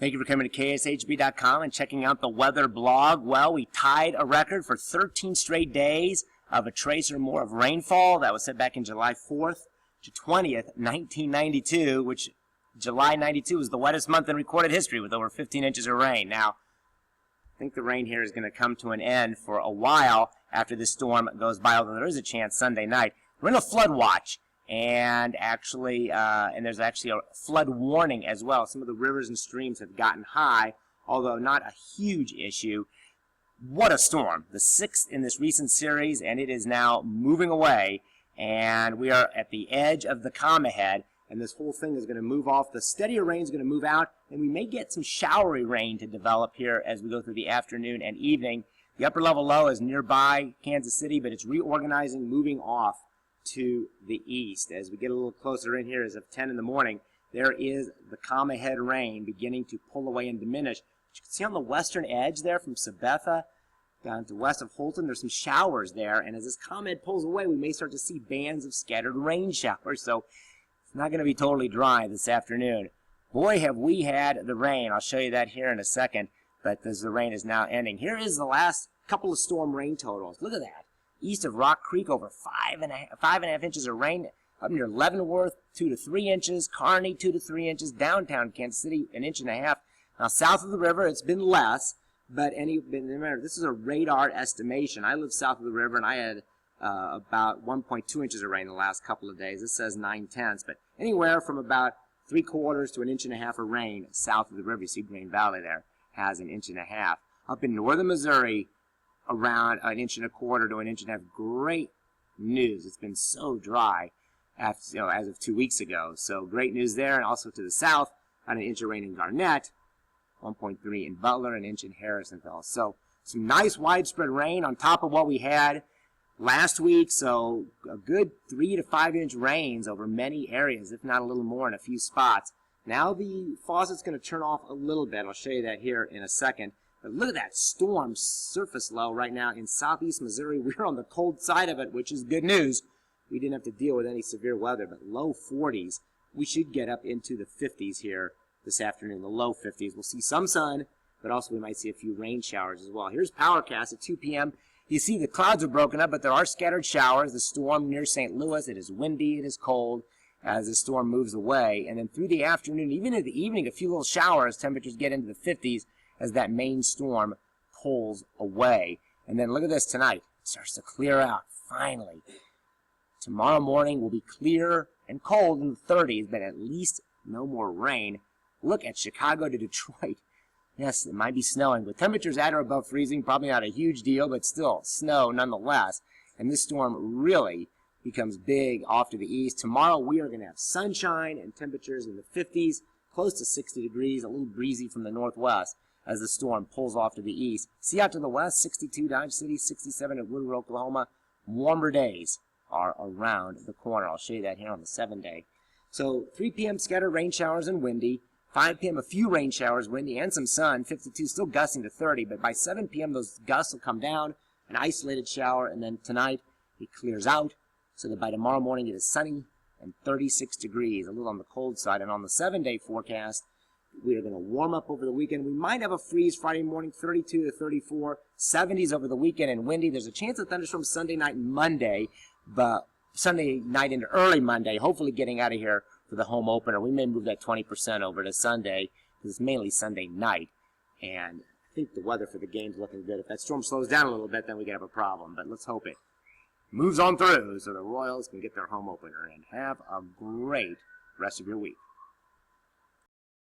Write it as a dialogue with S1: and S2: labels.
S1: Thank you for coming to KSHB.com and checking out the weather blog. Well, we tied a record for 13 straight days of a trace or more of rainfall. That was set back in July 4th to 20th, 1992, which July 92 was the wettest month in recorded history with over 15 inches of rain. Now, I think the rain here is going to come to an end for a while after this storm goes by, although there is a chance Sunday night. We're in a flood watch. And there's actually a flood warning as well. Some of the rivers and streams have gotten high, although not a huge issue. What a storm. The sixth in this recent series, and it is now moving away. And we are at the edge of the calm ahead, and this whole thing is going to move off. The steadier rain is going to move out, and we may get some showery rain to develop here as we go through the afternoon and evening. The upper level low is nearby Kansas City, but it's reorganizing, moving off to the east. As we get a little closer in here, as of 10 in the morning, there is the calm ahead rain beginning to pull away and diminish. But you can see on the western edge there from Sabetha down to west of Holton, there's some showers there, and as this calm ahead pulls away, we may start to see bands of scattered rain showers, so it's not going to be totally dry this afternoon. Boy, have we had the rain. I'll show you that here in a second, but as the rain is now ending. Here is the last couple of storm rain totals. Look at that. East of Rock Creek, over 5.5 inches of rain. Up near Leavenworth, 2 to 3 inches. Kearney, 2 to 3 inches. Downtown Kansas City, 1.5 inches. Now, south of the river, it's been less. But remember, this is a radar estimation. I live south of the river, and I had about 1.2 inches of rain the last couple of days. This says 9/10. But anywhere from about 3/4 to 1.5 inches of rain south of the river. You see Green Valley there has 1.5 inches. Up in northern Missouri, around 1.25 inches to 1.5 inches. Great news. It's been so dry as of 2 weeks ago. So great news there. And also to the south, on 1 inch of rain in Garnett, 1.3 in Butler, 1 inch in Harrisonville. So some nice widespread rain on top of what we had last week. So a good 3 to 5 inch rains over many areas, if not a little more in a few spots. Now the faucet's going to turn off a little bit. I'll show you that here in a second. But look at that storm surface low right now in southeast Missouri. We're on the cold side of it, which is good news. We didn't have to deal with any severe weather, but low 40s. We should get up into the 50s here this afternoon, the low 50s. We'll see some sun, but also we might see a few rain showers as well. Here's PowerCast at 2 p.m. You see the clouds are broken up, but there are scattered showers. The storm near St. Louis, it is windy, it is cold as the storm moves away. And then through the afternoon, even in the evening, a few little showers, temperatures get into the 50s. As that main storm pulls away. And then look at this tonight. It starts to clear out, finally. Tomorrow morning will be clear and cold in the 30s, but at least no more rain. Look at Chicago to Detroit. Yes, it might be snowing, but temperatures at or above freezing, probably not a huge deal, but still snow nonetheless. And this storm really becomes big off to the east. Tomorrow we are going to have sunshine and temperatures in the 50s, close to 60 degrees, a little breezy from the northwest, as the storm pulls off to the east. See out to the west, 62 Dodge City, 67 at Woodward, Oklahoma. Warmer days are around the corner. I'll show you that here on the 7-day. So 3 p.m. scattered rain showers and windy. 5 p.m. a few rain showers, windy, and some sun. 52 still gusting to 30, but by 7 p.m. those gusts will come down. An isolated shower, and then tonight it clears out so that by tomorrow morning it is sunny and 36 degrees, a little on the cold side. And on the 7-day forecast, we are going to warm up over the weekend. We might have a freeze Friday morning, 32 to 34, 70s over the weekend and windy. There's a chance of thunderstorms Sunday night and Monday, but Sunday night into early Monday, hopefully getting out of here for the home opener. We may move that 20% over to Sunday because it's mainly Sunday night. And I think the weather for the game's looking good. If that storm slows down a little bit, then we could have a problem, but let's hope it moves on through so the Royals can get their home opener. And have a great rest of your week.